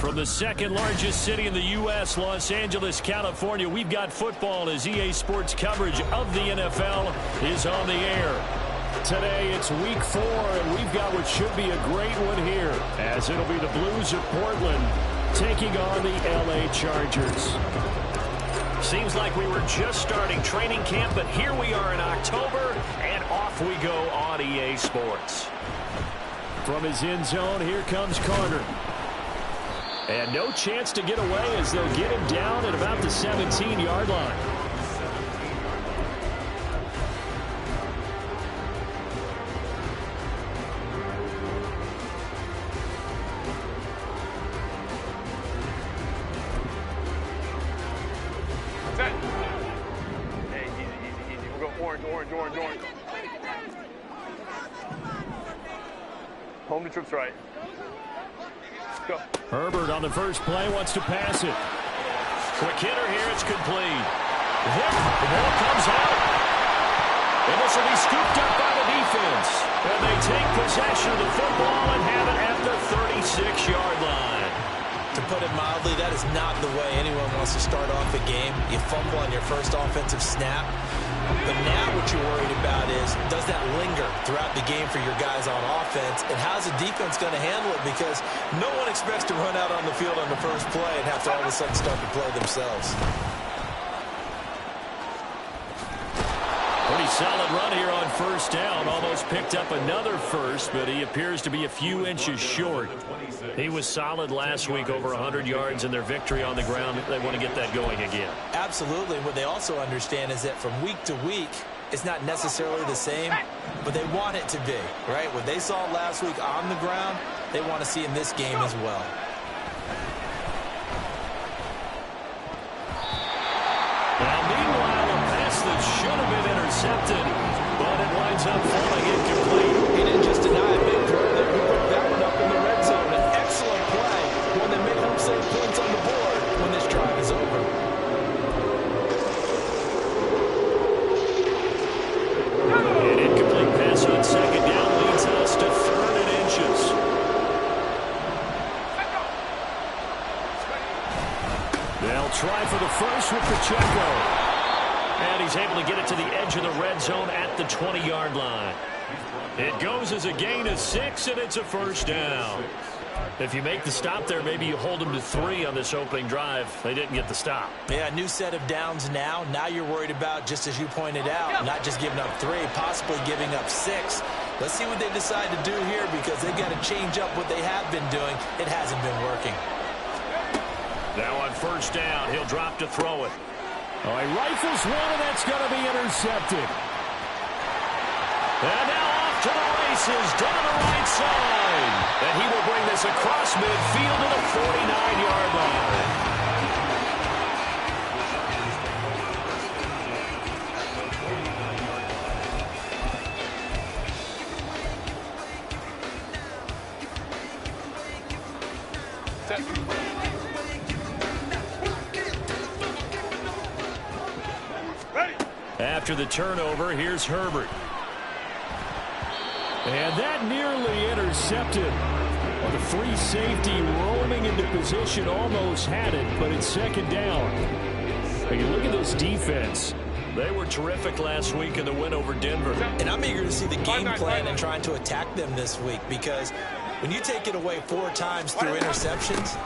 From the second largest city in the U.S., Los Angeles, California, we've got football as EA Sports coverage of the NFL is on the air. Today, it's week 4, and we've got what should be a great one here, as it'll be the Blues of Portland taking on the L.A. Chargers. Seems like we were just starting training camp, but here we are in October, and off we go on EA Sports. From his end zone, here comes Carter. And no chance to get away as they'll get him down at about the 17-yard line. Hey, easy. We'll go orange. Home to troops right. Go. Herbert on the first play wants to pass it. Quick hitter here. It's complete. Hit. The ball comes out. And this will be scooped up by the defense. And they take possession of the football and have it at the 36-yard line. To put it mildly, that is not the way anyone wants to start off a game. You fumble on your first offensive snap. But now what you're worried about is, does that linger throughout the game for your guys on offense? And how's the defense going to handle it? Because no one expects to run out on the field on the first play and have to all of a sudden start to play themselves. Pretty solid run here on first down. Almost picked up another first, but he appears to be a few inches short. He was solid last week, over 100 yards in their victory on the ground. They want to get that going again. Absolutely. What they also understand is that from week to week, it's not necessarily the same, but they want it to be, right? What they saw last week on the ground, they want to see in this game as well. Now, meanwhile, a pass that should have been intercepted, but it winds up falling incomplete. He didn't just deny a big throw there. He put that one up in the red zone. An excellent play. One that may help save points on the board when this drive is over. An incomplete pass on second down leads us to 3rd and inches. They'll try for the first with Pacheco. And he's able to get it to the edge of the red zone at the 20-yard line. It goes as a gain of 6, and it's a first down. If you make the stop there, maybe you hold them to 3 on this opening drive. They didn't get the stop. Yeah, new set of downs now. Now you're worried about, just as you pointed out, not just giving up 3, possibly giving up 6. Let's see what they decide to do here, because they've got to change up what they have been doing. It hasn't been working. Now on first down, he'll drop to throw it. Oh, he rifles one, and that's going to be intercepted. And now off to the races, down the right side. And he will bring this across midfield to the 49-yard line. After the turnover, here's Herbert. And that nearly intercepted. Well, the free safety roaming into position almost had it, but it's second down. And you look at this defense. They were terrific last week in the win over Denver. And I'm eager to see the game plan and trying to attack them this week, because when you take it away 4 times through interceptions,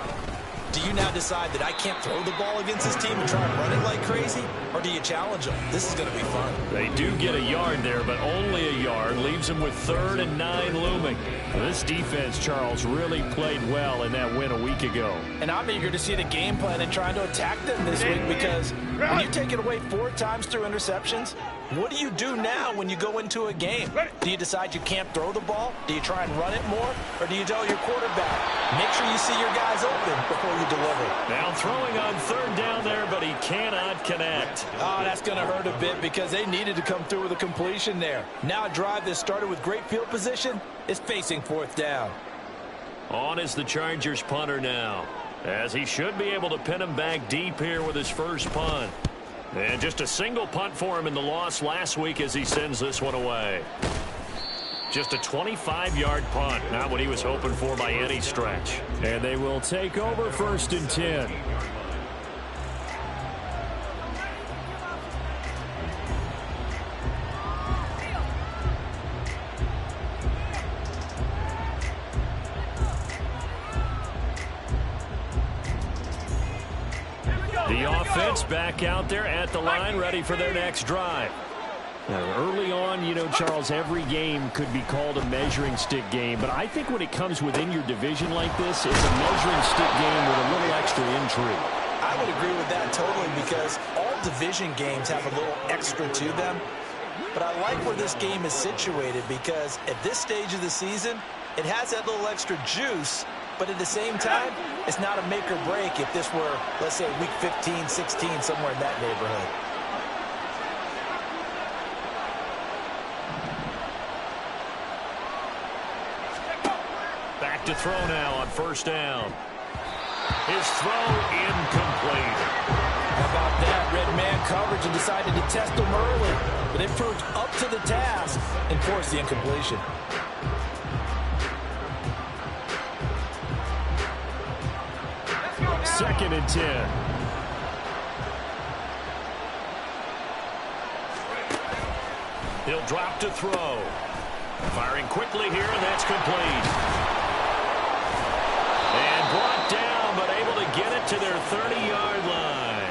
do you now decide that I can't throw the ball against this team and try and run it like crazy? Or do you challenge them? This is going to be fun. They do get a yard there, but only a yard. Leaves them with 3rd and 9 looming. This defense, Charles, really played well in that win a week ago. And I'm eager to see the game plan and trying to attack them this week, because when you take it away 4 times through interceptions, what do you do now when you go into a game? Do you decide you can't throw the ball? Do you try and run it more? Or do you tell your quarterback, make sure you see your guys open before you deliver? Now throwing on 3rd down there, but he cannot connect. Oh, that's going to hurt a bit, because they needed to come through with a completion there. Now a drive that started with great field position is facing 4th down. On is the Chargers punter now, as he should be able to pin him back deep here with his first punt. And just a single punt for him in the loss last week as he sends this one away. Just a 25-yard punt. Not what he was hoping for by any stretch. And they will take over 1st and 10. The offense back out there at the line, ready for their next drive. Now, early on, you know, Charles, every game could be called a measuring stick game. But I think when it comes within your division like this, it's a measuring stick game with a little extra intrigue. I would agree with that totally because all division games have a little extra to them. But I like where this game is situated because at this stage of the season, it has that little extra juice. But at the same time, it's not a make or break if this were, let's say, week 15, 16, somewhere in that neighborhood. Back to throw now on 1st down. His throw incomplete. How about that? Red man coverage and decided to test him early. But it proved up to the task and forced the incompletion. 2nd and 10. He'll drop to throw. Firing quickly here, and that's complete. And brought down, but able to get it to their 30-yard line.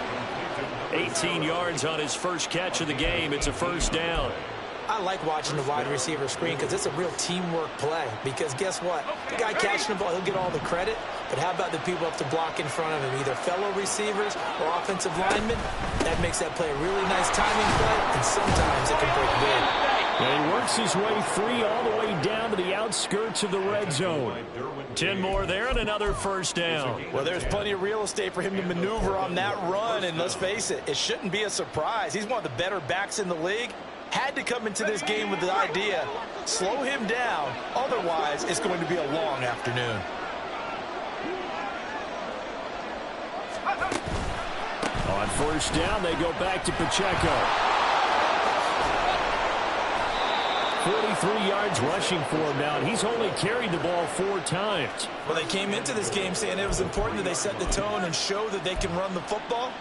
18 yards on his first catch of the game. It's a 1st down. I like watching the wide receiver screen because it's a real teamwork play. Because guess what? The guy catching the ball, he'll get all the credit. But how about the people up to block in front of him, either fellow receivers or offensive linemen? That makes that play a really nice timing play, and sometimes it can break big. And he works his way free all the way down to the outskirts of the red zone. 10 more there and another 1st down. Well, there's plenty of real estate for him to maneuver on that run. And let's face it, it shouldn't be a surprise. He's one of the better backs in the league. Had to come into this game with the idea, slow him down. Otherwise, it's going to be a long afternoon. On 1st down, they go back to Pacheco. 43 yards rushing for him now, and he's only carried the ball 4 times. Well, they came into this game saying it was important that they set the tone and show that they can run the football.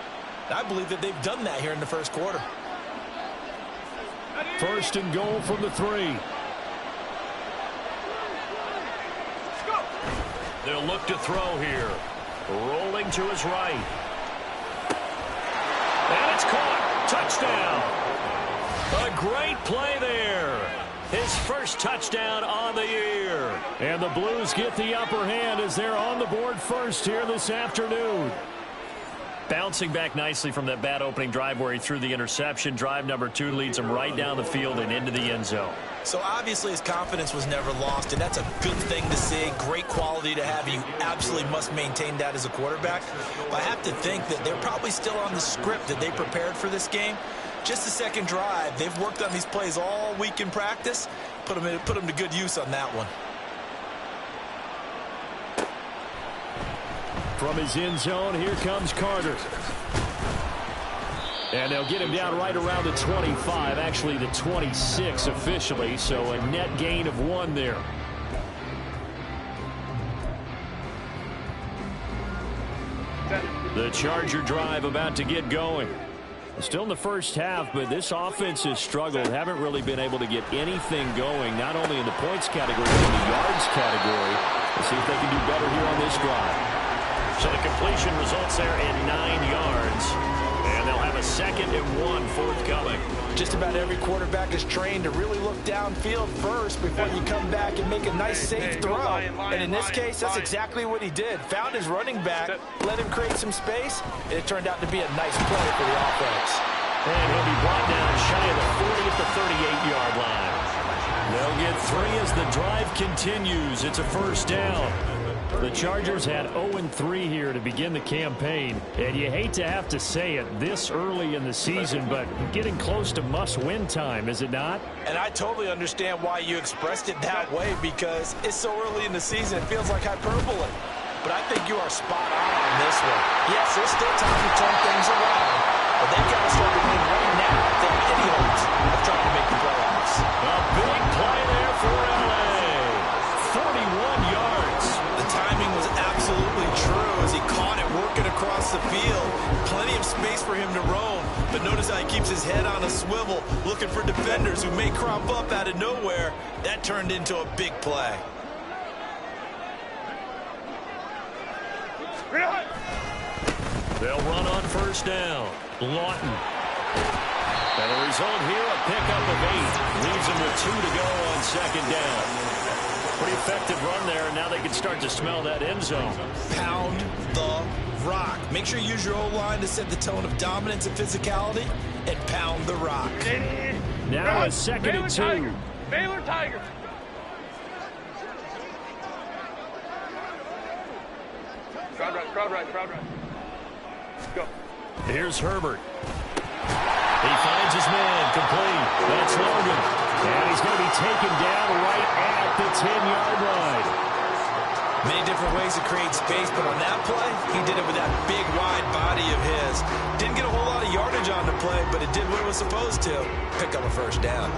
I believe that they've done that here in the 1st quarter. 1st and goal from the 3. They'll look to throw here. Rolling to his right. And it's caught. Touchdown. A great play there. His first touchdown on the year. And the Blues get the upper hand as they're on the board first here this afternoon. Bouncing back nicely from that bad opening drive where he threw the interception. Drive number 2 leads him right down the field and into the end zone. So obviously his confidence was never lost, and that's a good thing to see. Great quality to have. You absolutely must maintain that as a quarterback. But I have to think that they're probably still on the script that they prepared for this game. Just the 2nd drive. They've worked on these plays all week in practice. Put them to good use on that one. From his end zone, here comes Carter. And they'll get him down right around the 25, actually the 26 officially, so a net gain of 1 there. The Charger drive about to get going. Still in the first half, but this offense has struggled. Haven't really been able to get anything going, not only in the points category, but in the yards category. Let's see if they can do better here on this drive. So the completion results there in 9 yards. And they'll have a 2nd and 1 forthcoming. Just about every quarterback is trained to really look downfield first before you come back and make a nice, safe throw. And in this case, that's exactly what he did. Found his running back, let him create some space, and it turned out to be a nice play for the offense. And he'll be brought down shy of the 40 at the 38-yard line. They'll get 3 as the drive continues. It's a 1st down. The Chargers had 0-3 here to begin the campaign, and you hate to have to say it this early in the season, but getting close to must-win time, is it not? And I totally understand why you expressed it that way, because it's so early in the season, it feels like hyperbole. But I think you are spot on this one. Yes, there's still time to turn things around, but they've got to start to win right now if they have any hopes of trying to make the playoffs. A big play there for the field. Plenty of space for him to roam. But notice how he keeps his head on a swivel, looking for defenders who may crop up out of nowhere. That turned into a big play. They'll run on first down. Lawton. And the result here, a pickup of 8. Leaves them with 2 to go on second down. Pretty effective run there, and now they can start to smell that end zone. Pound the rock. Make sure you use your O-line to set the tone of dominance and physicality, and pound the rock. Now a second and 2. Baylor Tigers. Crowd right. Let's go. Here's Herbert. He finds his man, complete. That's Logan. And he's going to be taken down right at the 10-yard line. Many different ways to create space, but on that play, he did it with that big, wide body of his. Didn't get a whole lot of yardage on the play, but it did what it was supposed to. Pick up a first down.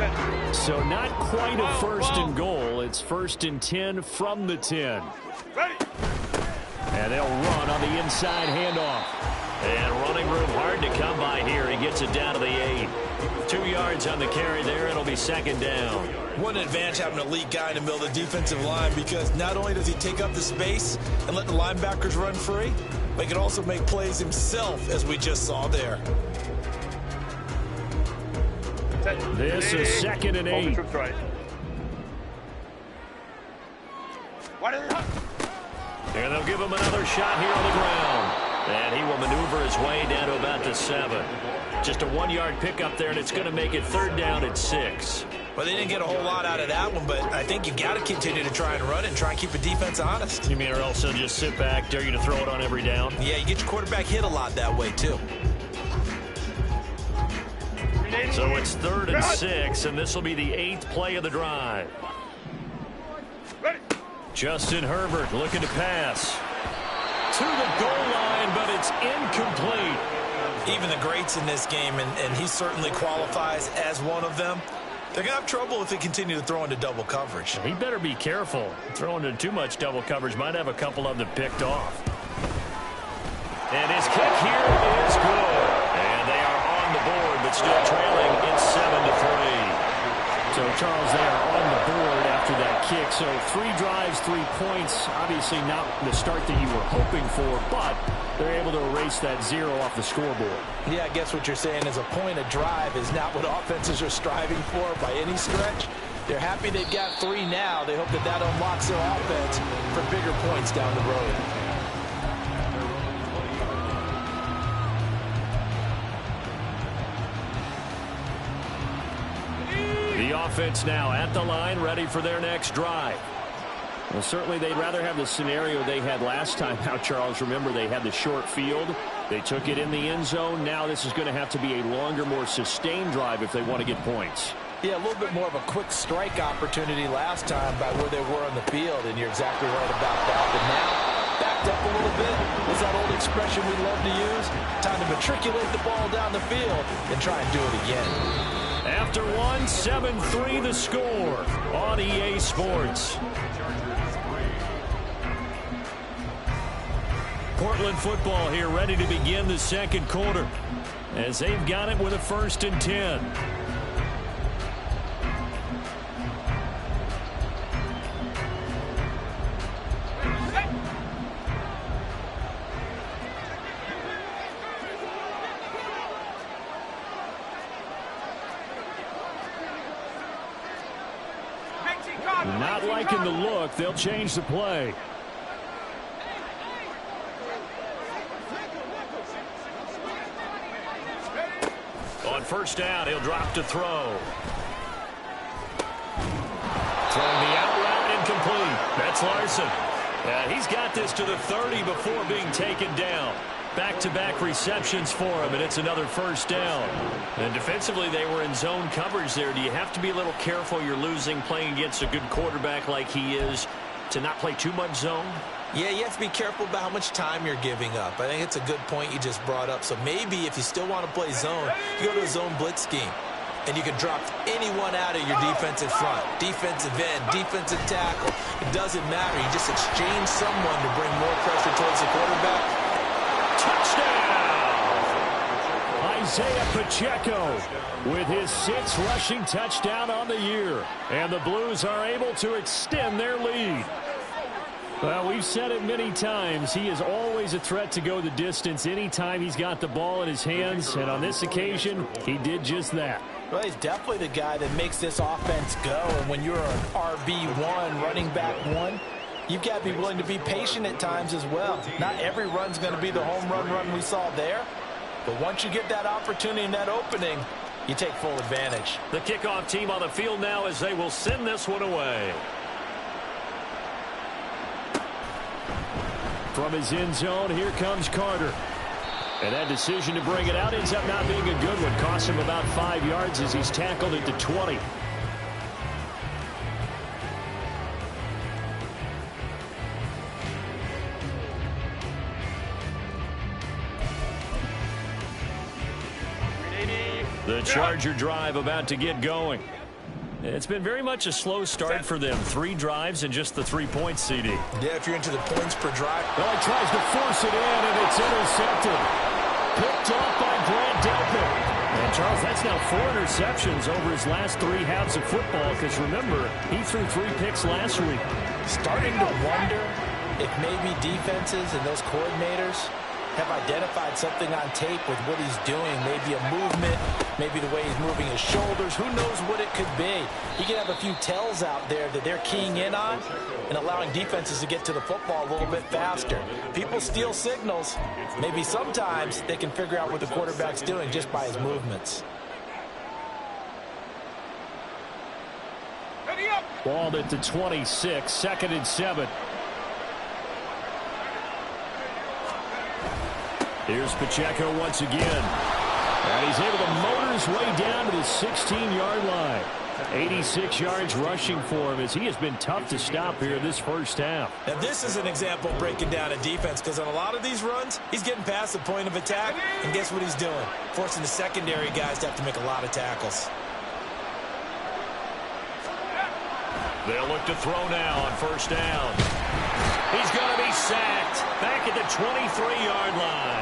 So not quite a first and goal. It's first and 10 from the 10. Ready. And they'll run on the inside handoff. And running room hard to come by here. He gets it down to the 8. 2 yards on the carry there. It'll be second down. What an advantage having an elite guy in the middle of the defensive line, because not only does he take up the space and let the linebackers run free, but he can also make plays himself, as we just saw there. This is second and 8. Troops right. And they'll give him another shot here on the ground. And he will maneuver his way down to about the 7. Just a 1-yard pickup there, and it's going to make it third down at 6. Well, they didn't get a whole lot out of that one, but I think you got to continue to try and run it and try and keep the defense honest. You mean, or else they'll just sit back, dare you to throw it on every down? Yeah, you get your quarterback hit a lot that way, too. So it's third and 6, and this will be the 8th play of the drive. Ready. Justin Herbert looking to pass. To the goal line, but it's incomplete. Even the greats in this game, and he certainly qualifies as one of them, they're going to have trouble if they continue to throw into double coverage. He better be careful. Throwing into too much double coverage might have a couple of them picked off. And his kick here is good. And they are on the board, but still trailing. It's 7-3. So, Charles, they are on the board after that kick. So 3 drives, 3 points. Obviously not the start that you were hoping for, but they're able to erase that 0 off the scoreboard. Yeah, I guess what you're saying is a point a drive is not what offenses are striving for by any stretch. They're happy they've got 3 now. They hope that that unlocks their offense for bigger points down the road. The offense now at the line, ready for their next drive. Well, certainly they'd rather have the scenario they had last time out, Charles. Remember, they had the short field. They took it in the end zone. Now this is going to have to be a longer, more sustained drive if they want to get points. Yeah, a little bit more of a quick strike opportunity last time by where they were on the field, and you're exactly right about that. But now, backed up a little bit, is that old expression we love to use? Time to matriculate the ball down the field and try and do it again. After 1, 7-3 the score on EA Sports. Portland football here, ready to begin the second quarter, as they've got it with a first and 10. Not liking the look. They'll change the play. On first down, he'll drop to throw. Throwing the out route, incomplete. That's Larson. He's got this to the 30 before being taken down. Back-to-back receptions for him, and it's another first down. And defensively, they were in zone coverage there. Do you have to be a little careful? You're losing, playing against a good quarterback like he is, to not play too much zone? Yeah, you have to be careful about how much time you're giving up. I think it's a good point you just brought up. So maybe if you still want to play zone, you go to a zone blitz scheme. And you can drop anyone out of your defensive front. Defensive end, defensive tackle. It doesn't matter. You just exchange someone to bring more pressure towards the quarterback. Touchdown! Isaiah Pacheco with his 6th rushing touchdown on the year. And the Blues are able to extend their lead. Well, we've said it many times. He is always a threat to go the distance anytime he's got the ball in his hands. And on this occasion, he did just that. Well, he's definitely the guy that makes this offense go. And when you're an RB1, running back 1, you've got to be willing to be patient at times as well. Not every run's going to be the home run we saw there. But once you get that opportunity and that opening, you take full advantage. The kickoff team on the field now as they will send this one away. From his end zone, here comes Carter. And that decision to bring it out ends up not being a good one. Cost him about 5 yards as he's tackled at the 20. The Charger drive about to get going. It's been very much a slow start for them. 3 drives and just the 3 points, CD. Yeah, if you're into the points per drive. Well, he tries to force it in, and it's intercepted. Picked off by Grant Delpit. And, Charles, that's now 4 interceptions over his last 3 halves of football, because, remember, he threw 3 picks last week. Starting to wonder if maybe defenses and those coordinators have identified something on tape with what he's doing. Maybe a movement, maybe the way he's moving his shoulders. Who knows what it could be? He could have a few tells out there that they're keying in on and allowing defenses to get to the football a little bit faster. People steal signals. Maybe sometimes they can figure out what the quarterback's doing just by his movements. Ball at the 26, 2nd and 7. Here's Pacheco once again. And he's able to motor his way down to the 16-yard line. 86 yards rushing for him as he has been tough to stop here in this first half. Now, this is an example of breaking down a defense, because on a lot of these runs, he's getting past the point of attack, and guess what he's doing? Forcing the secondary guys to have to make a lot of tackles. They'll look to throw now on first down. He's going to be sacked back at the 23-yard line.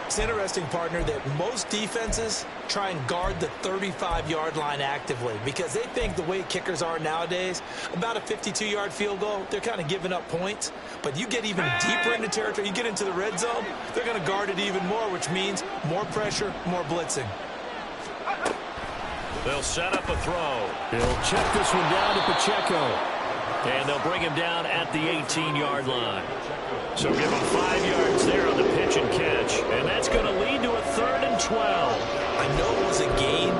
It's interesting, partner, that most defenses try and guard the 35-yard line actively because they think the way kickers are nowadays, about a 52-yard field goal, they're kind of giving up points. But you get even deeper into territory, you get into the red zone, they're going to guard it even more, which means more pressure, more blitzing. They'll set up a throw. He'll check this one down to Pacheco. And they'll bring him down at the 18-yard line. So give him 5 yards there on the pitch and catch. And that's going to lead to a 3rd and 12. I know it was a gain,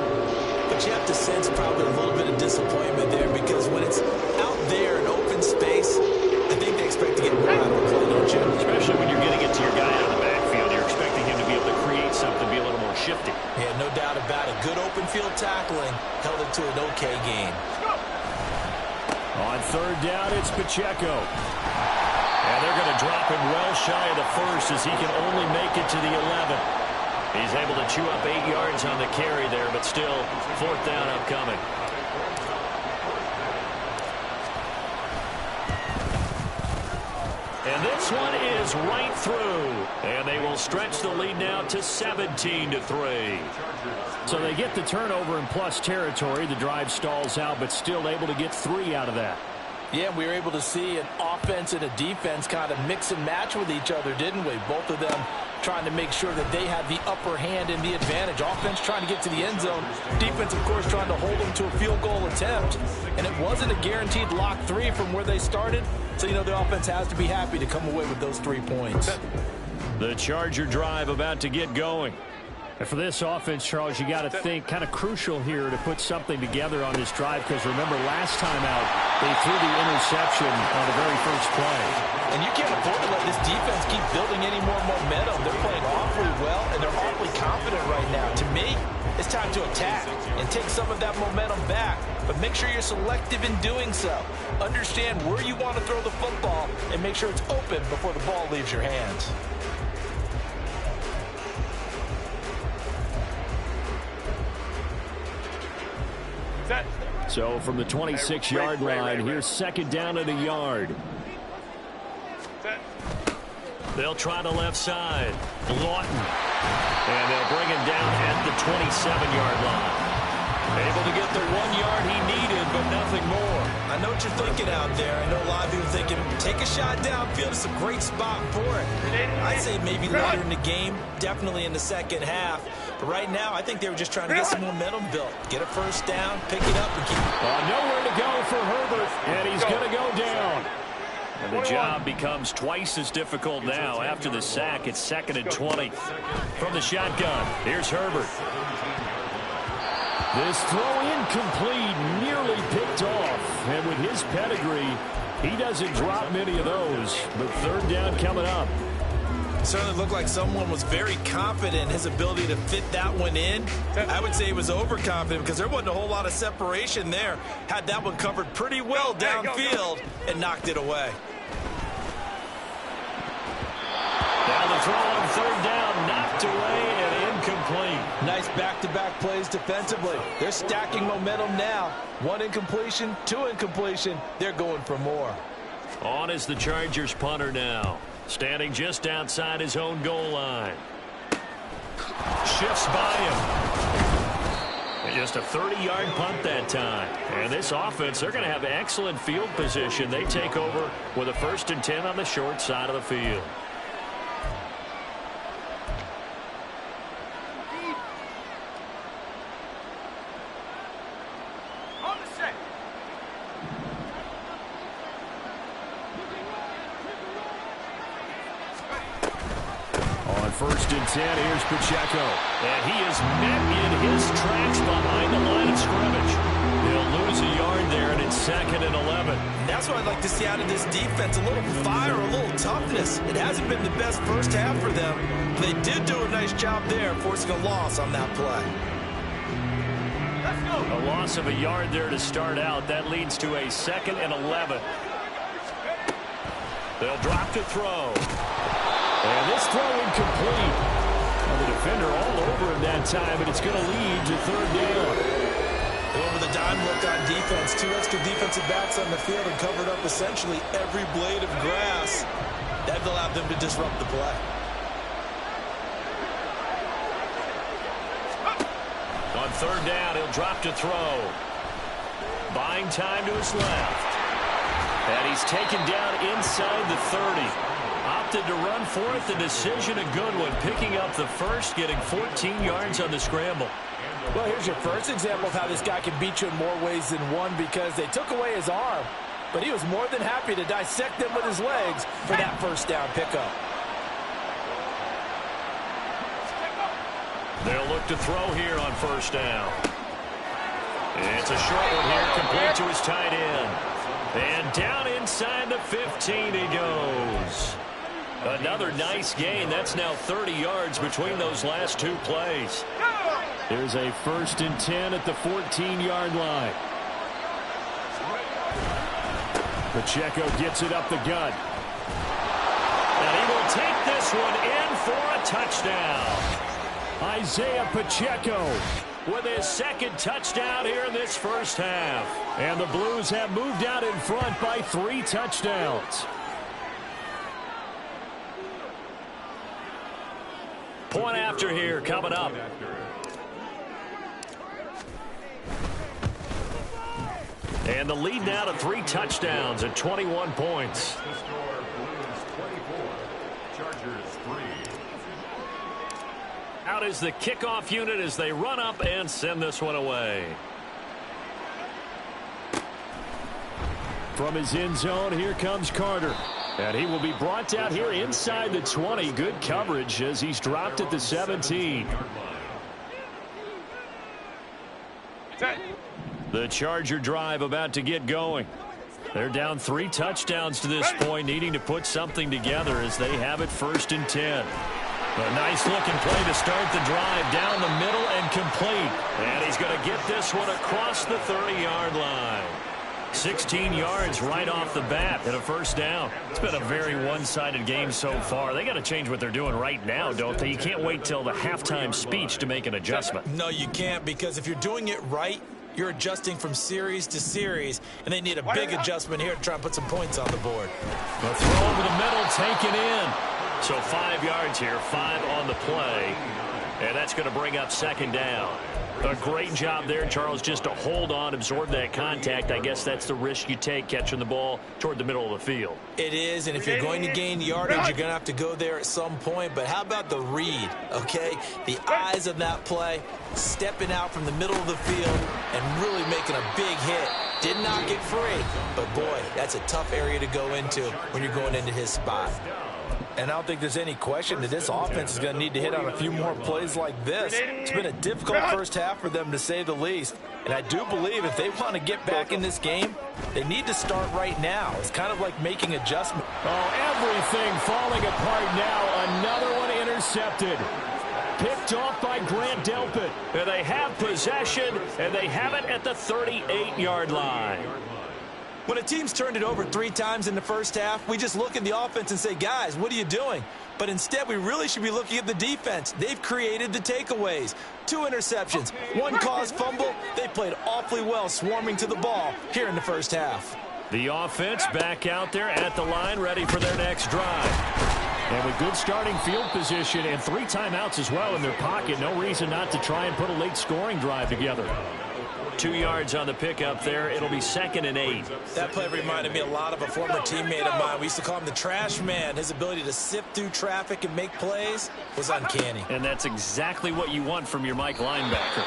but you have to sense probably a little bit of disappointment there because when it's out there in open space, I think they expect to get more out of the play, don't you? Especially when you're getting it to your guy out of the backfield. You're expecting him to be able to create something, be a little more shifty. Yeah, no doubt about it. Good open field tackling held it to an okay gain. On 3rd down, it's Pacheco. And they're going to drop him well shy of the 1st as he can only make it to the 11. He's able to chew up 8 yards on the carry there, but still 4th down upcoming. And this one is right through. And they will stretch the lead now to 17-3. So they get the turnover in plus territory. The drive stalls out, but still able to get 3 out of that. Yeah, we were able to see an offense and a defense kind of mix and match with each other, didn't we? Both of them trying to make sure that they had the upper hand and the advantage. Offense trying to get to the end zone. Defense, of course, trying to hold them to a field goal attempt. And it wasn't a guaranteed lock 3 from where they started. So, you know, the offense has to be happy to come away with those 3 points. The Charger drive about to get going. And for this offense, Charles, you got to think kind of crucial here to put something together on this drive because remember last time out they threw the interception on the very first play. And you can't afford to let this defense keep building any more momentum. They're playing awfully well and they're awfully confident right now. To me, it's time to attack and take some of that momentum back. But make sure you're selective in doing so. Understand where you want to throw the football and make sure it's open before the ball leaves your hands. So from the 26-yard line, here's 2nd down and a yard. They'll try the left side. Lawton. And they'll bring him down at the 27-yard line. Able to get the 1 yard he needed, but nothing more. I know what you're thinking out there. I know a lot of you are thinking, take a shot downfield. It's a great spot for it. I'd say maybe later in the game, definitely in the second half. But right now, I think they were just trying to get some momentum built. Get a first down, pick it up, and keep it. Nowhere to go for Herbert, and he's going to go down. And the job becomes twice as difficult now. After the sack, it's 2nd and 20. From the shotgun, here's Herbert. This throw incomplete, nearly picked off. And with his pedigree, he doesn't drop many of those. But 3rd down coming up. It certainly looked like someone was very confident in his ability to fit that one in. I would say he was overconfident because there wasn't a whole lot of separation there. Had that one covered pretty well downfield and knocked it away. Now the throw on 3rd down, knocked away and incomplete. Nice back-to-back plays defensively. They're stacking momentum now. 1 incompletion, 2 incompletion. They're going for more. On is the Chargers punter now. Standing just outside his own goal line. Shifts by him. And just a 30-yard punt that time. And this offense, they're going to have excellent field position. They take over with a 1st and 10 on the short side of the field. On 1st and 10, here's Pacheco. And he is met in his tracks behind the line of scrimmage. He'll lose a yard there, and it's 2nd and 11. That's what I'd like to see out of this defense. A little fire, a little toughness. It hasn't been the best first half for them. They did do a nice job there, forcing a loss on that play. Let's go. A loss of a yard there to start out. That leads to a 2nd and 11. They'll drop to throw. And this throw incomplete. Well, the defender all over him that time, but it's going to lead to 3rd down. Over the dime look on defense. 2 extra defensive backs on the field and covered up essentially every blade of grass. That allowed them to disrupt the play. On 3rd down, he'll drop to throw. Buying time to his left. And he's taken down inside the 30. Opted to run for it. The decision a good one. Picking up the 1st, getting 14 yards on the scramble. Well, here's your first example of how this guy can beat you in more ways than one, because they took away his arm, but he was more than happy to dissect them with his legs for that 1st down pickup. They'll look to throw here on 1st down. It's a short one here, complete to his tight end. And down inside the 15 he goes. Another nice gain. That's now 30 yards between those last 2 plays. There's a 1st and 10 at the 14-yard line. Pacheco gets it up the gut. And he will take this one in for a touchdown. Isaiah Pacheco with his 2nd touchdown here in this 1st half. And the Blues have moved out in front by 3 touchdowns. Point after here coming up. And the lead now to 3 touchdowns at 21 points. The score, Blues 24, Chargers 3. Out is the kickoff unit as they run up and send this one away. From his end zone, here comes Carter. And he will be brought down here inside the 20. Good coverage as he's dropped at the 17. The Charger drive about to get going. They're down 3 touchdowns to this point, needing to put something together as they have it 1st and 10. A nice-looking play to start the drive down the middle and complete. And he's going to get this one across the 30-yard line. 16 yards right off the bat and a 1st down. It's been a very one-sided game so far. They got to change what they're doing right now, don't they? You can't wait till the halftime speech to make an adjustment. No, you can't, because if you're doing it right, you're adjusting from series to series, and they need a big adjustment here to try and put some points on the board. The throw over the middle taken in. So 5 yards here, 5 on the play. And that's going to bring up second down. A great job there, Charles, just to hold on, absorb that contact. I guess that's the risk you take catching the ball toward the middle of the field. It is, and if you're going to gain yardage, you're going to have to go there at some point. But how about the read, okay? The eyes of that play, stepping out from the middle of the field and really making a big hit. Did not get free, but boy, that's a tough area to go into when you're going into his spot. And I don't think there's any question that this offense is going to need to hit on a few more plays like this. It's been a difficult first half for them, to say the least. And I do believe if they want to get back in this game, they need to start right now. It's kind of like making adjustments. Oh, everything falling apart now. Another one intercepted. Picked off by Grant Delpit. And they have possession, and they have it at the 38-yard line. When a team's turned it over 3 times in the first half, we just look at the offense and say, guys, what are you doing? But instead, we really should be looking at the defense. They've created the takeaways. 2 interceptions, 1 caused fumble. They played awfully well swarming to the ball here in the first half. The offense back out there at the line, ready for their next drive. And with good starting field position and 3 timeouts as well in their pocket, no reason not to try and put a late scoring drive together. 2 yards on the pickup there. It'll be 2nd and 8. That play reminded me a lot of a former teammate of mine. We used to call him the trash man. His ability to sift through traffic and make plays was uncanny. And that's exactly what you want from your Mike linebacker.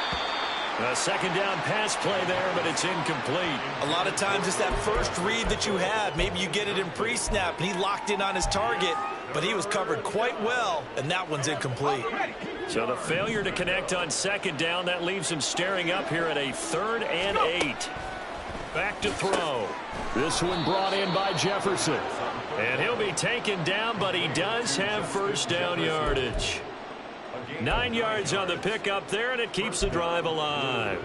A second down pass play there, but it's incomplete. A lot of times it's that first read that you have. Maybe you get it in pre-snap, and he locked in on his target, but he was covered quite well, and that one's incomplete. So the failure to connect on second down, that leaves him staring up here at a 3rd and 8. Back to throw. This one brought in by Jefferson. And he'll be taken down, but he does have first down yardage. 9 yards on the pickup there, and it keeps the drive alive.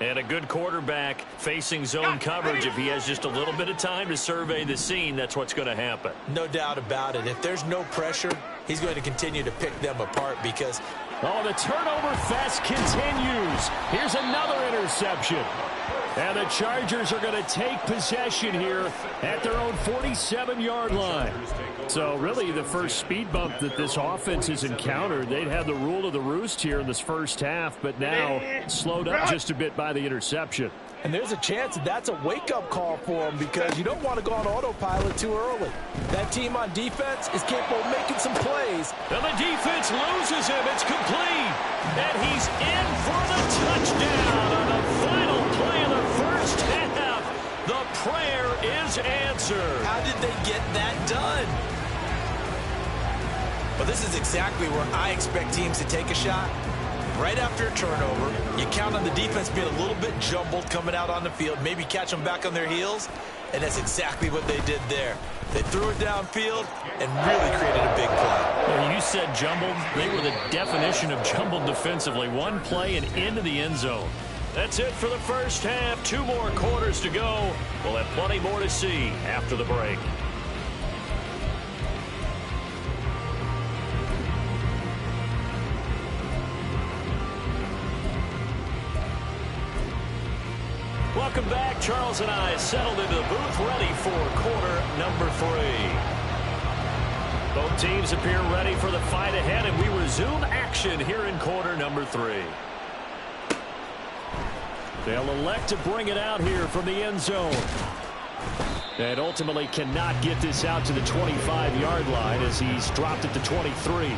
And a good quarterback facing zone coverage. If he has just a little bit of time to survey the scene, that's what's going to happen. No doubt about it. If there's no pressure, he's going to continue to pick them apart because... Oh, the turnover fest continues. Here's another interception. And the Chargers are going to take possession here at their own 47-yard line. So really the first speed bump that this offense has encountered, they'd had the rule of the roost here in this first half, but now slowed up just a bit by the interception. And there's a chance that that's a wake-up call for them because you don't want to go on autopilot too early. That team on defense is capable of making some plays. And the defense loses him. It's complete. And he's in for the touchdown on the final play of the first half. The prayer is answered. How did they get that done? Well, this is exactly where I expect teams to take a shot. Right after a turnover, you count on the defense being a little bit jumbled coming out on the field, maybe catch them back on their heels, and that's exactly what they did there. They threw it downfield and really created a big play. Well, you said jumbled. They were the definition of jumbled defensively. One play and into the end zone. That's it for the first half. 2 more quarters to go. We'll have plenty more to see after the break. Welcome back. Charles and I settled into the booth, ready for quarter number 3. Both teams appear ready for the fight ahead, and we resume action here in quarter number 3. They'll elect to bring it out here from the end zone. And ultimately cannot get this out to the 25-yard line as he's dropped it to 23.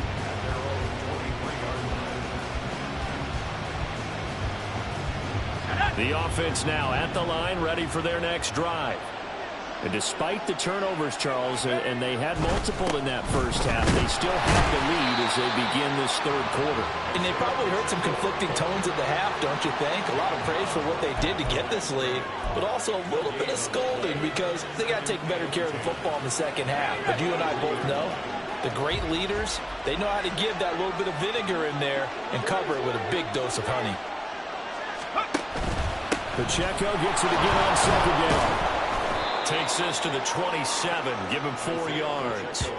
The offense now at the line, ready for their next drive. And despite the turnovers, Charles, and they had multiple in that first half, they still have the lead as they begin this third quarter. And they probably heard some conflicting tones at the half, don't you think? A lot of praise for what they did to get this lead, but also a little bit of scolding because they got to take better care of the football in the second half. But you and I both know the great leaders, they know how to give that little bit of vinegar in there and cover it with a big dose of honey. Pacheco gets it again on second down. Takes this to the 27. Give him 4 yards.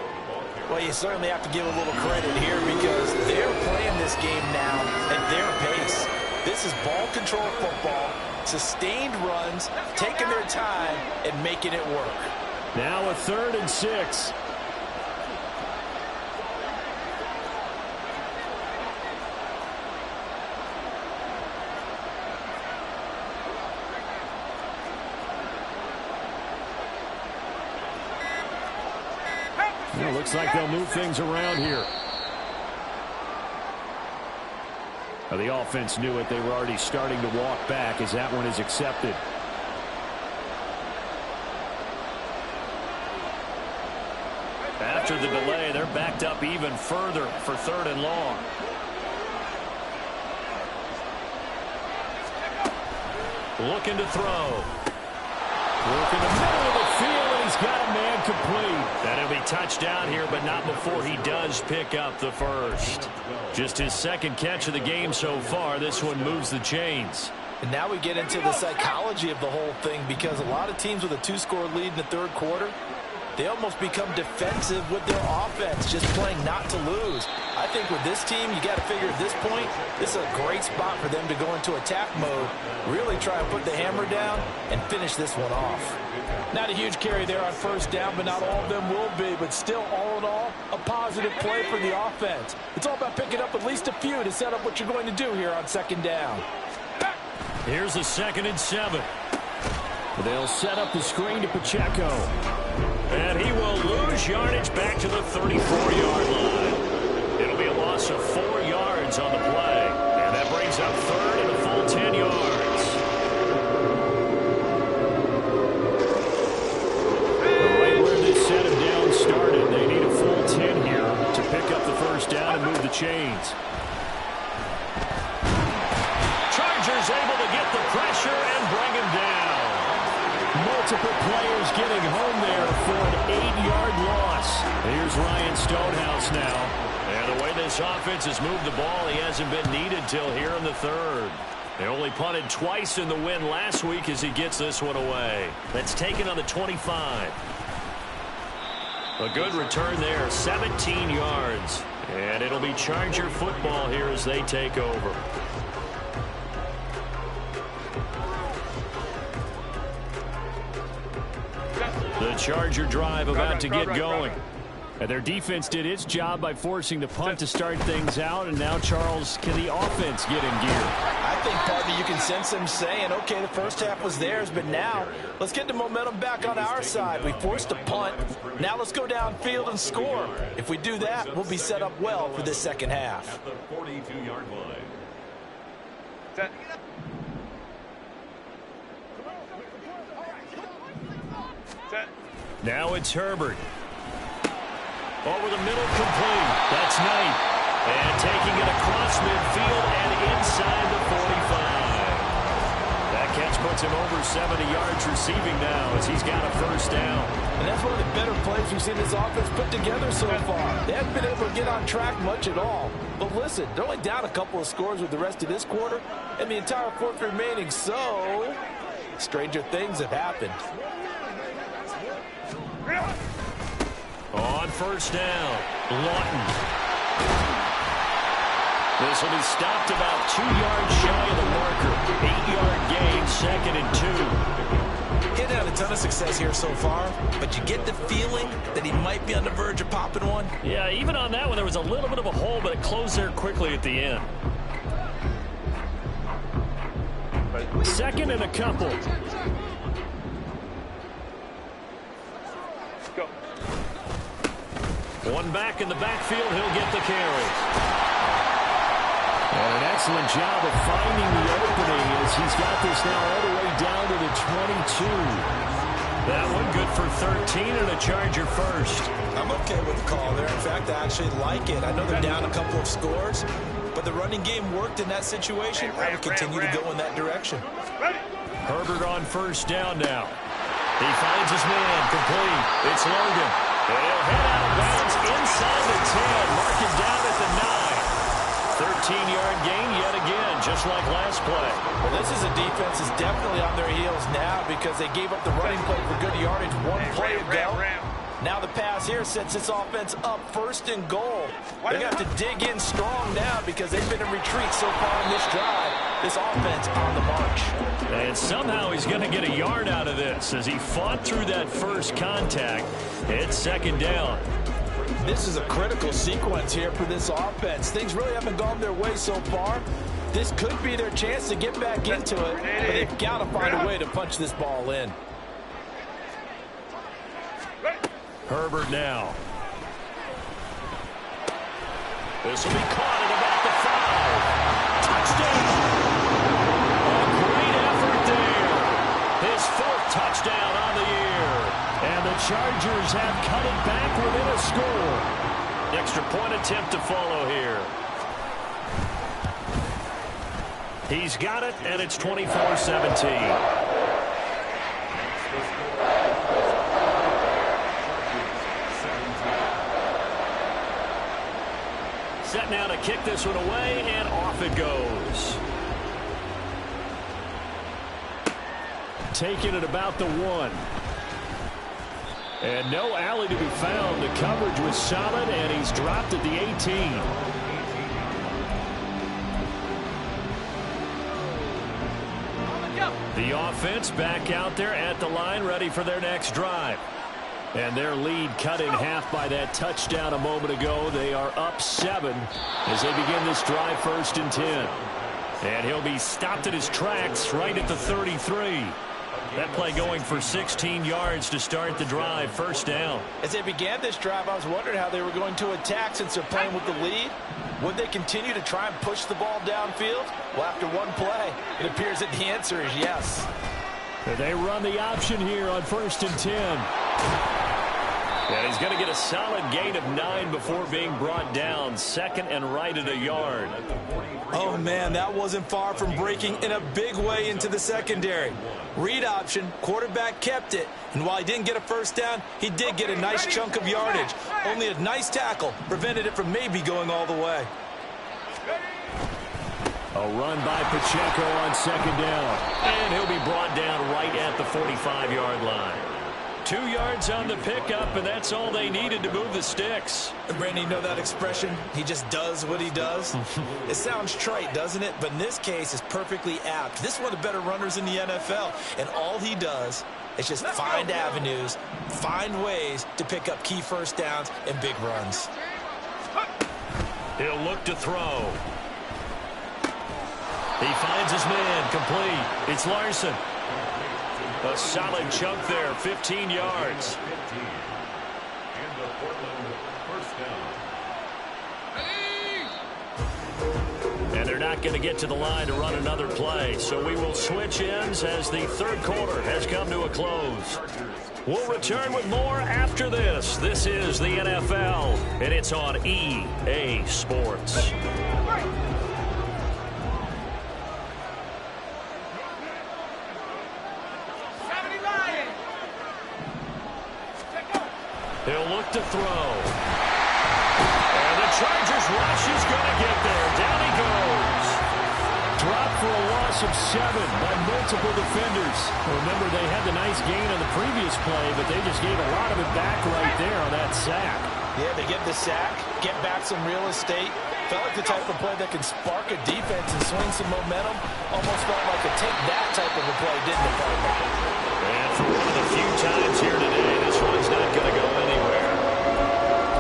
Well, you certainly have to give a little credit here because they're playing this game now at their pace. This is ball control football, sustained runs, taking their time and making it work. Now a 3rd and 6. Looks like they'll move things around here. Now, the offense knew it. They were already starting to walk back as that one is accepted. After the delay, they're backed up even further for 3rd and long. Looking to throw. Working the middle of the field, and he's got a man complete. And he'll be touchdown here, but not before he does pick up the first. Just his 2nd catch of the game so far. This one moves the chains. And now we get into the psychology of the whole thing, because a lot of teams with a 2-score lead in the 3rd quarter, they almost become defensive with their offense, just playing not to lose. I think with this team, you got to figure at this point, this is a great spot for them to go into attack mode, really try and put the hammer down and finish this one off. Not a huge carry there on 1st down, but not all of them will be. But still, all in all, a positive play for the offense. It's all about picking up at least a few to set up what you're going to do here on 2nd down. Here's a 2nd and 7. They'll set up the screen to Pacheco. And he will lose yardage back to the 34-yard line. It'll be a loss of 4 yards on the play. And that brings up 3rd and a full 10 yards. Right where this set him down started, they need a full 10 here to pick up the 1st down and move the chains. Chargers able to get the pressure and bring him down. Multiple players getting home there for an 8-yard loss. Here's Ryan Stonehouse now. And the way this offense has moved the ball, he hasn't been needed till here in the 3rd. They only punted twice in the win last week as he gets this one away. That's taken on the 25. A good return there, 17 yards. And it'll be Charger football here as they take over. The Charger drive about to get going. And their defense did its job by forcing the punt to start things out. And now, Charles, can the offense get in gear? I think partly you can sense them saying, okay, the 1st half was theirs, but now let's get the momentum back on our side. We forced a punt. Now let's go downfield and score. If we do that, we'll be set up well for this 2nd half. At the 42-yard line. Set. Set. Now it's Herbert. Over the middle, complete. That's Knight. And taking it across midfield and inside the 45. That catch puts him over 70 yards receiving now as he's got a 1st down. And that's one of the better plays we've seen this offense put together so far. They haven't been able to get on track much at all. But listen, they're only down a couple of scores with the rest of this quarter and the entire 4th remaining. So, stranger things have happened. On 1st down, Lawton. This will be stopped about 2 yards shy of the marker. 8-yard gain, 2nd and 2. Getting out a ton of success here so far, but you get the feeling that he might be on the verge of popping one. Yeah, even on that one, there was a little bit of a hole, but it closed there quickly at the end. 2nd and a couple. Go. One back in the backfield, he'll get the carry. And an excellent job of finding the opening as he's got this now all the way down to the 22. That one good for 13 and a Charger 1st. I'm okay with the call there. In fact, I actually like it. I know they're down a couple of scores, but the running game worked in that situation. I would continue to go in that direction. Herbert on 1st down now. He finds his man, complete. It's Logan. And he'll head out of bounds inside the 10. Mark it down at the 9. 13-yard gain yet again, just like last play. Well, this is a defense that's definitely on their heels now because they gave up the running play for good yardage one play ago. Now the pass here sets this offense up 1st and goal. They're going to have to dig in strong now because they've been in retreat so far in this drive. This offense on the march. And somehow he's going to get a yard out of this as he fought through that first contact. It's 2nd down. This is a critical sequence here for this offense. Things really haven't gone their way so far. This could be their chance to get back into it, but they've got to find a way to punch this ball in. Herbert now. This will be caught at about the 5. Touchdown! A great effort there. His 4th touchdown on the year. And the Chargers have cut it back within a score. Extra point attempt to follow here. He's got it, and it's 24-17. Set now to kick this one away, and off it goes. Taking it about the 1. And no alley to be found. The coverage was solid, and he's dropped at the 18. The offense back out there at the line, ready for their next drive. And their lead cut in half by that touchdown a moment ago. They are up 7 as they begin this drive, 1st and 10. And he'll be stopped at his tracks right at the 33. That play going for 16 yards to start the drive, 1st down. As they began this drive, I was wondering how they were going to attack since they're playing with the lead. Would they continue to try and push the ball downfield? Well, after one play, it appears that the answer is yes. They run the option here on 1st and 10. And he's going to get a solid gain of 9 before being brought down. 2nd and right at a yard. Oh, man, that wasn't far from breaking in a big way into the secondary. Read option, quarterback kept it. And while he didn't get a 1st down, he did get a nice chunk of yardage. Only a nice tackle prevented it from maybe going all the way. A run by Pacheco on 2nd down. And he'll be brought down right at the 45-yard line. 2 yards on the pickup, and that's all they needed to move the sticks. Brandon, you know that expression? He just does what he does? It sounds trite, doesn't it? But in this case, it's perfectly apt. This is one of the better runners in the NFL, and all he does is just find avenues, find ways to pick up key 1st downs and big runs. He'll look to throw. He finds his man, complete. It's Larson. A solid chunk there, 15 yards. And they're not going to get to the line to run another play, so we will switch ends as the 3rd quarter has come to a close. We'll return with more after this. This is the NFL, and it's on EA Sports. He'll look to throw. And the Chargers rush is going to get there. Down he goes. Dropped for a loss of 7 by multiple defenders. Remember, they had the nice gain on the previous play, but they just gave a lot of it back right there on that sack. Yeah, they get the sack, get back some real estate. Felt like the type of play that can spark a defense and swing some momentum. Almost felt like a take that type of a play, didn't it, partner? And for one of the few times here today, this one's not going to go anywhere.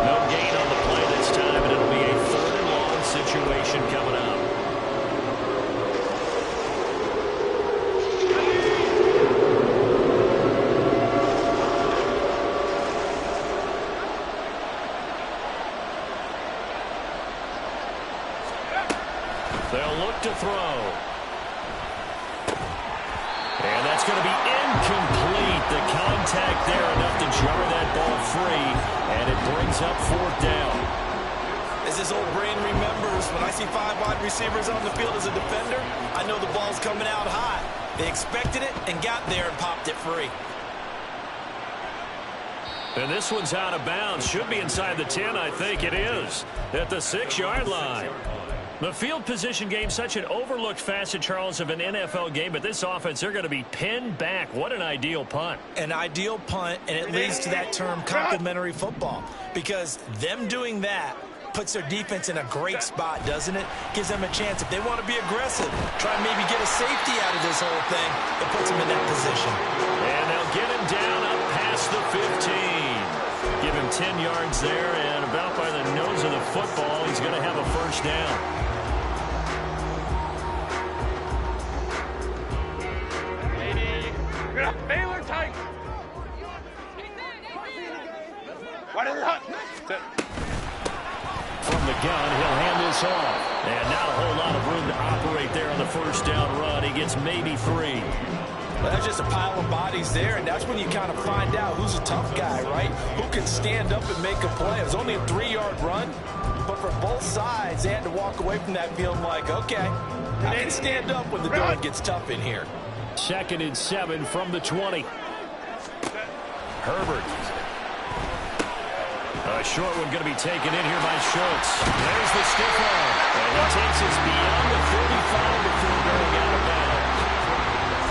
No gain on the play this time, and it'll be a 3rd and long situation coming up. They'll look to throw. And that's going to be incomplete. The contact there enough to jar that ball free, and it brings up 4th down. As this old brain remembers, when I see 5 wide receivers on the field as a defender, I know the ball's coming out hot. They expected it and got there and popped it free. And this one's out of bounds. Should be inside the 10, I think it is, at the 6-yard line. The field position game, such an overlooked facet, Charles, of an NFL game, but this offense, they're going to be pinned back. What an ideal punt. An ideal punt, and it leads to that term complementary football, because them doing that puts their defense in a great spot, doesn't it? Gives them a chance. If they want to be aggressive, try and maybe get a safety out of this whole thing, it puts them in that position. And they'll get him down up past the 15. Give him 10 yards there, and about by the nose of the football, he's going to have a 1st down. Baylor tight. What is it? From the the gun. He'll hand this off. And not a whole lot of room to operate there on the first down run. He gets maybe 3. Well, that's just a pile of bodies there, and that's when you kind of find out who's a tough guy, right? Who can stand up and make a play. It was only a 3-yard run, but for both sides, they had to walk away from that feeling like, okay, I can stand up when the going gets tough in here. 2nd and 7 from the 20. Herbert. A short one going to be taken in here by Schultz. There's the stiff arm. And he takes us beyond the 35 before going out of bounds.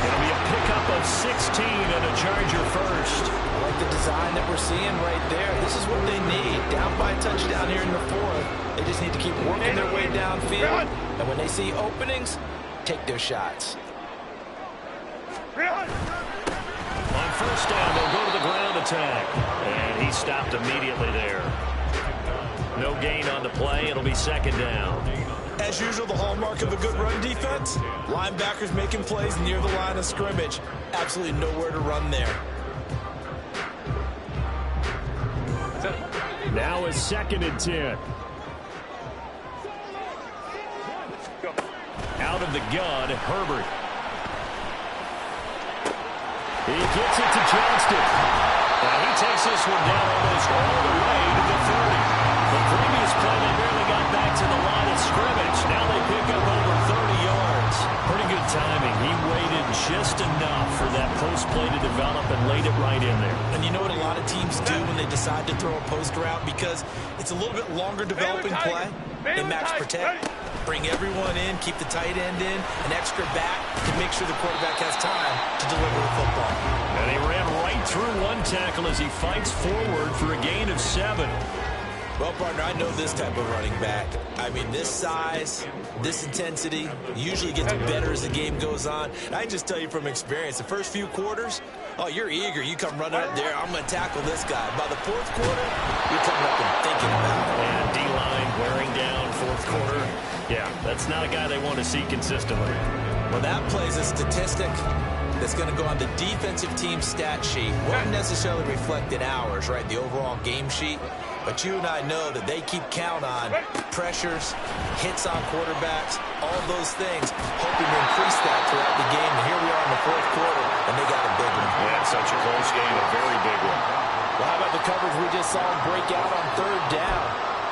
It'll be a pickup of 16 and a Charger first. I like the design that we're seeing right there. This is what they need. Down by a touchdown here in the 4th. They just need to keep working their way downfield. And when they see openings, take their shots. On first down, they'll go to the ground attack. And he stopped immediately there. No gain on the play. It'll be 2nd down. As usual, the hallmark of a good run defense, linebackers making plays near the line of scrimmage. Absolutely nowhere to run there. Now is 2nd and 10. Out of the gun, Herbert. He gets it to Johnston. And he takes this one down almost all the way to the 30. The previous play, they barely got back to the line of scrimmage. Now they pick up over 30 yards. Pretty good timing. He waited just enough for that post play to develop and laid it right in there. And you know what a lot of teams do when they decide to throw a post route? Because it's a little bit longer developing play. They max protect, bring everyone in, keep the tight end in, an extra back to make sure the quarterback has time to deliver the football. And he ran right through one tackle as he fights forward for a gain of 7. Well, partner, I know this type of running back. I mean, this size, this intensity usually gets better as the game goes on. And I can just tell you from experience, the first few quarters, oh, you're eager. You come running up there, I'm going to tackle this guy. By the 4th quarter, you're coming up and thinking about it. And D-line wearing down 4th quarter. Yeah, that's not a guy they want to see consistently. Well, that plays a statistic that's going to go on the defensive team stat sheet. Won't necessarily reflect in ours, right, the overall game sheet. But you and I know that they keep count on pressures, hits on quarterbacks, all those things, hoping to increase that throughout the game. And here we are in the 4th quarter, and they got a big one. Yeah, such a close game, a very big one. Well, how about the coverage we just saw him break out on 3rd down?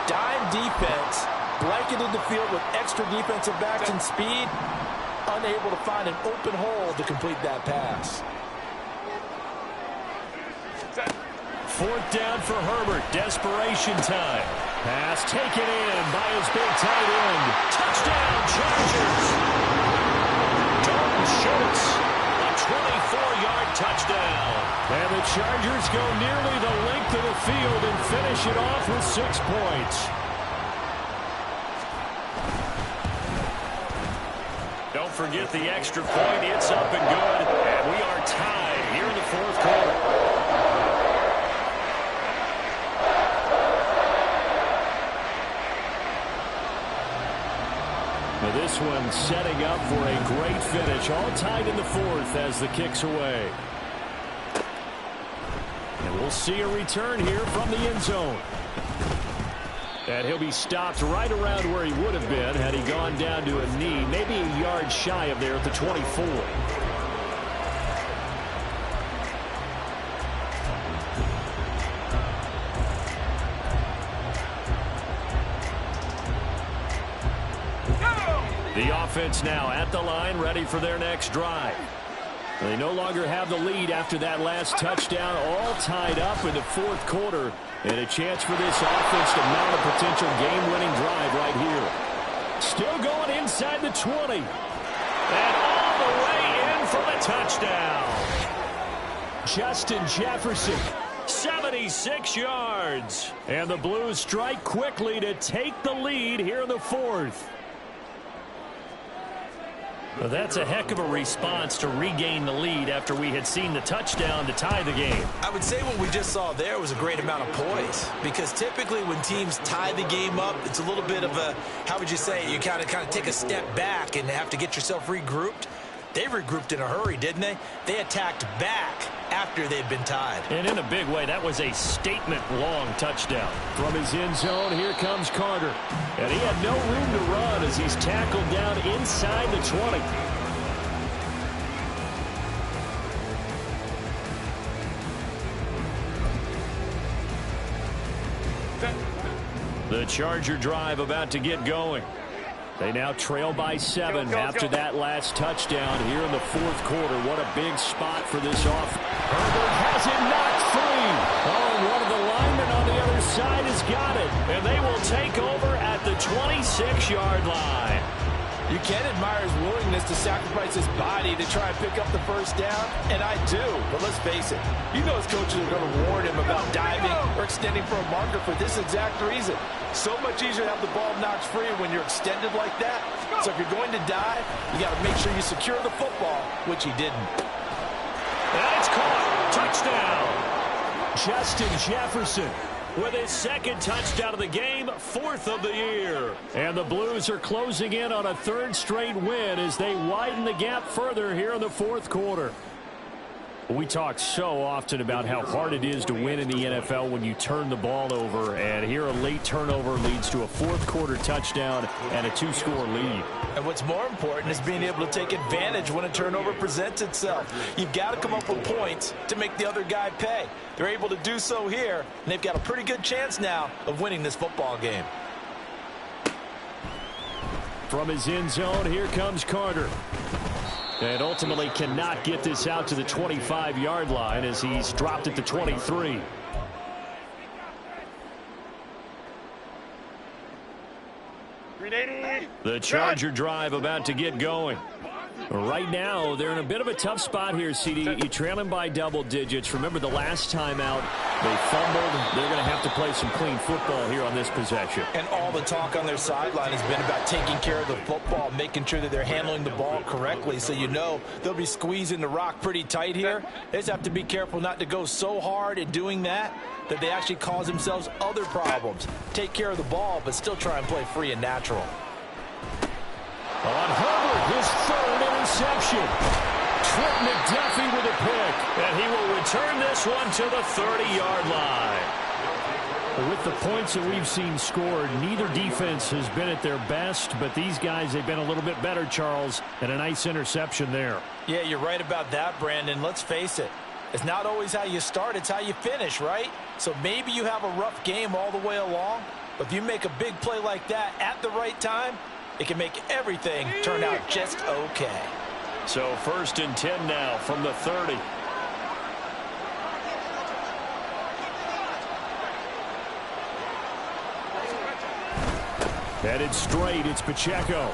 Dime defense, blanketed the field with extra defensive backs and speed, unable to find an open hole to complete that pass. 4th down for Herbert. Desperation time. Pass taken in by his big tight end. Touchdown, Chargers. Dalton Schultz, a 24-yard touchdown. And the Chargers go nearly the length of the field and finish it off with 6 points. Don't forget the extra point. It's up and good. And we are tied here in the 4th quarter. Now this one setting up for a great finish. All tied in the 4th as the kick's away. And we'll see a return here from the end zone. And he'll be stopped right around where he would have been had he gone down to a knee, maybe a yard shy of there at the 24. The offense now at the line, ready for their next drive. They no longer have the lead after that last touchdown, all tied up in the 4th quarter, and a chance for this offense to mount a potential game-winning drive right here. Still going inside the 20. And all the way in for the touchdown. Justin Jefferson, 76 yards. And the Blues strike quickly to take the lead here in the 4th. Well, that's a heck of a response to regain the lead after we had seen the touchdown to tie the game. I would say what we just saw there was a great amount of poise, because typically when teams tie the game up, it's a little bit of a, how would you say, you kind of take a step back and have to get yourself regrouped. They regrouped in a hurry, didn't they? They attacked back after they'd been tied. And in a big way, that was a statement-long touchdown. From his end zone, here comes Carter. And he had no room to run as he's tackled down inside the 20. The Charger drive about to get going. They now trail by 7 after that last touchdown here in the fourth quarter. What a big spot for this off. Herbert has it knocked free. Oh, and one of the linemen on the other side has got it. And they will take over at the 26-yard line. You can admire his willingness to sacrifice his body to try and pick up the first down, and I do. But let's face it, you know his coaches are going to warn him about diving or extending for a marker for this exact reason. So much easier to have the ball knocked free when you're extended like that. So if you're going to dive, you got to make sure you secure the football, which he didn't. And it's caught. Touchdown. Justin Jefferson with his second touchdown of the game, 4th of the year. And the Blues are closing in on a 3rd straight win as they widen the gap further here in the fourth quarter. We talk so often about how hard it is to win in the NFL when you turn the ball over, and here a late turnover leads to a fourth quarter touchdown and a 2-score lead. And what's more important is being able to take advantage when a turnover presents itself. You've got to come up with points to make the other guy pay. They're able to do so here, and they've got a pretty good chance now of winning this football game. From his end zone, here comes Carter. And ultimately cannot get this out to the 25-yard line as he's dropped at the 23. The Charger drive about to get going. Right now, they're in a bit of a tough spot here, CD. You're trailing by double digits. Remember the last time out, they fumbled. They're going to have to play some clean football here on this possession. And all the talk on their sideline has been about taking care of the football, making sure that they're handling the ball correctly. So you know they'll be squeezing the rock pretty tight here. They just have to be careful not to go so hard in doing that they actually cause themselves other problems. Take care of the ball, but still try and play free and natural. On Herbert, his 3rd interception. Trent McDuffie with a pick. And he will return this one to the 30-yard line. With the points that we've seen scored, neither defense has been at their best, but these guys, they've been a little bit better, Charles, and a nice interception there. Yeah, you're right about that, Brandon. Let's face it. It's not always how you start, it's how you finish, right? So maybe you have a rough game all the way along, but if you make a big play like that at the right time, it can make everything turn out just okay. So 1st and 10 now from the 30. Headed straight, it's Pacheco.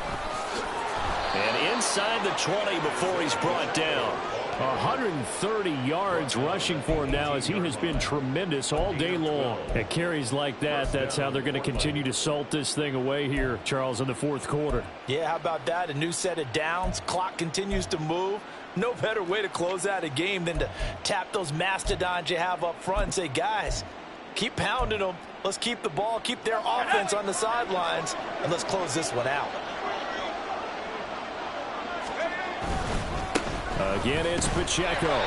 And inside the 20 before he's brought down. 130 yards rushing for him now as he has been tremendous all day long. At carries like that, that's how they're going to continue to salt this thing away here, Charles, in the fourth quarter. Yeah, how about that? A new set of downs. Clock continues to move. No better way to close out a game than to tap those mastodons you have up front and say, guys, keep pounding them. Let's keep the ball, keep their offense on the sidelines, and let's close this one out. Again, it's Pacheco.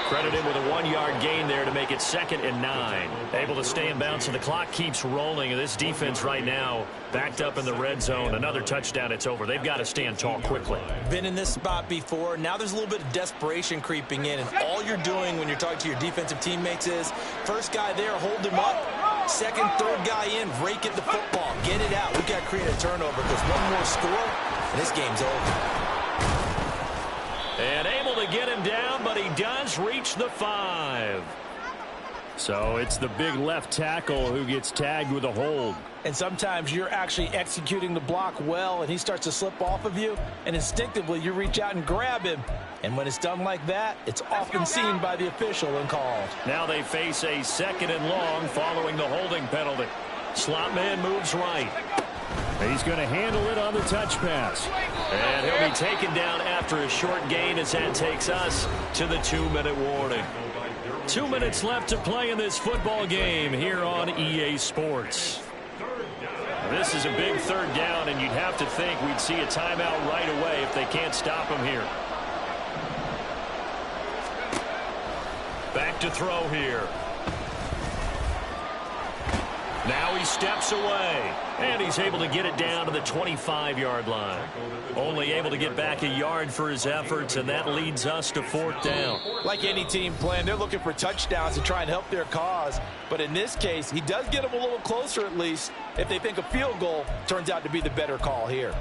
Credit him with a 1-yard gain there to make it 2nd and 9. Able to stay in bounds, so the clock keeps rolling. And this defense right now backed up in the red zone. Another touchdown, it's over. They've got to stand tall quickly. Been in this spot before. Now there's a little bit of desperation creeping in. And all you're doing when you're talking to your defensive teammates is, first guy there, hold him up. Second, third guy in, rake at the football. Get it out. We've got to create a turnover because one more score, and this game's over. And able to get him down, but he does reach the 5. So it's the big left tackle who gets tagged with a hold. And sometimes you're actually executing the block well, and he starts to slip off of you, and instinctively you reach out and grab him. And when it's done like that, it's often seen by the official and called. Now they face a 2nd and long following the holding penalty. Slot man moves right. He's going to handle it on the touch pass. And he'll be taken down after a short gain as that takes us to the 2-minute warning. 2 minutes left to play in this football game here on EA Sports. This is a big 3rd down, and you'd have to think we'd see a timeout right away if they can't stop him here. to throw here. Now he steps away, and he's able to get it down to the 25-yard line. Only able to get back a yard for his efforts, and that leads us to 4th down. Like any team playing, they're looking for touchdowns to try and help their cause. But in this case, he does get them a little closer at least if they think a field goal turns out to be the better call here.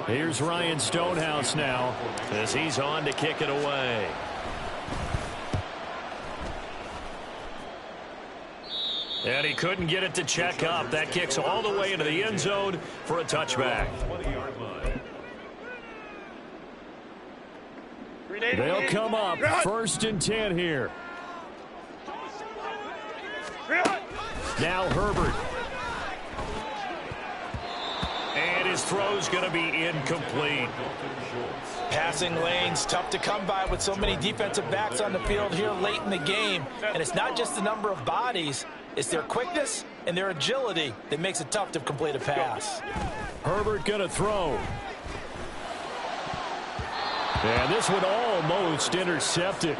Here's Ryan Stonehouse now as he's on to kick it away. And he couldn't get it to check up. That kicks all the way into the end zone for a touchback. They'll come up 1st and 10 here. Now Herbert. And his throw's going to be incomplete. Passing lanes tough to come by with so many defensive backs on the field here late in the game. And it's not just the number of bodies. It's their quickness and their agility that makes it tough to complete a pass. Herbert going to throw. And this one almost intercepted.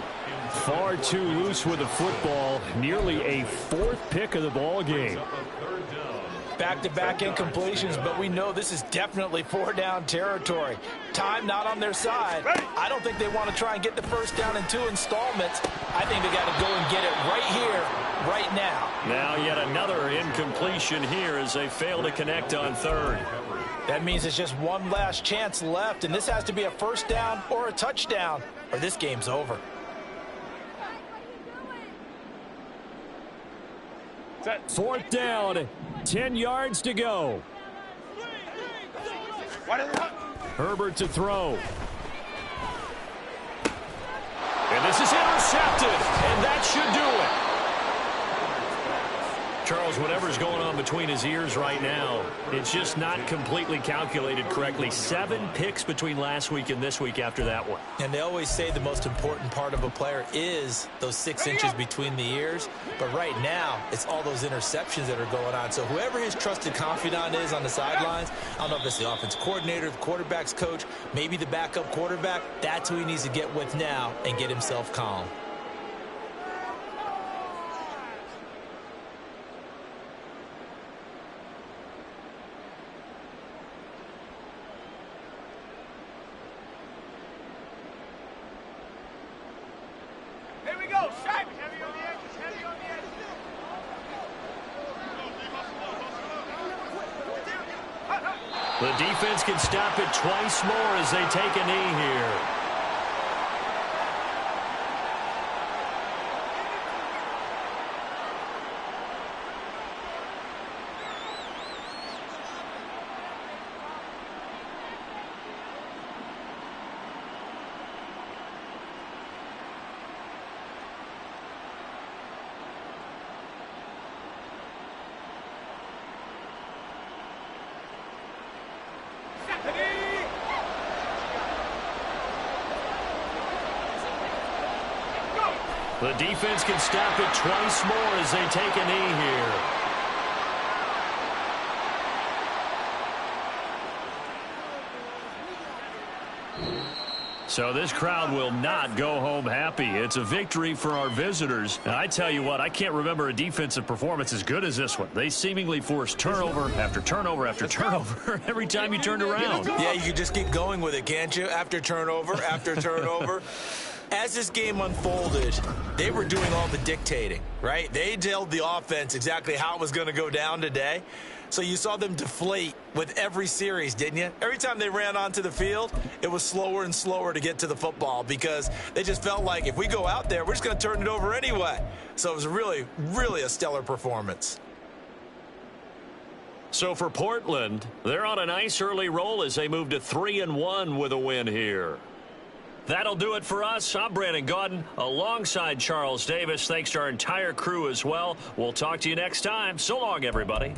Far too loose with the football. Nearly a 4th pick of the ball game. Back-to-back incompletions, but we know this is definitely 4-down territory. Time not on their side. I don't think they want to try and get the 1st down in 2 installments. I think they got to go and get it right here, right now. Now yet another incompletion here as they fail to connect on 3rd. That means it's just one last chance left, and this has to be a 1st down or a touchdown, or this game's over. Fourth down, 10 yards to go. Herbert to throw. And this is intercepted, and that should do it. Charles, whatever's going on between his ears right now, it's just not completely calculated correctly. 7 picks between last week and this week after that one. And they always say the most important part of a player is those 6 inches between the ears. But right now, it's all those interceptions that are going on. So whoever his trusted confidant is on the sidelines, I don't know if it's the offense coordinator, the quarterback's coach, maybe the backup quarterback, that's who he needs to get with now and get himself calm. The defense can stop it twice more as they take a knee here. The defense can stop it twice more as they take a knee here. So this crowd will not go home happy. It's a victory for our visitors. And I tell you what, I can't remember a defensive performance as good as this one. They seemingly forced turnover after turnover after turnover every time you turned around. Yeah, you can just keep going with it, can't you? After turnover, after turnover. As this game unfolded, they were doing all the dictating, right? They told the offense exactly how it was going to go down today. So you saw them deflate with every series, didn't you? Every time they ran onto the field, it was slower and slower to get to the football because they just felt like if we go out there, we're just going to turn it over anyway. So it was really, really a stellar performance. So for Portland, they're on a nice early roll as they move to 3-1 with a win here. That'll do it for us. I'm Brandon Gaudin alongside Charles Davis. Thanks to our entire crew as well. We'll talk to you next time. So long, everybody.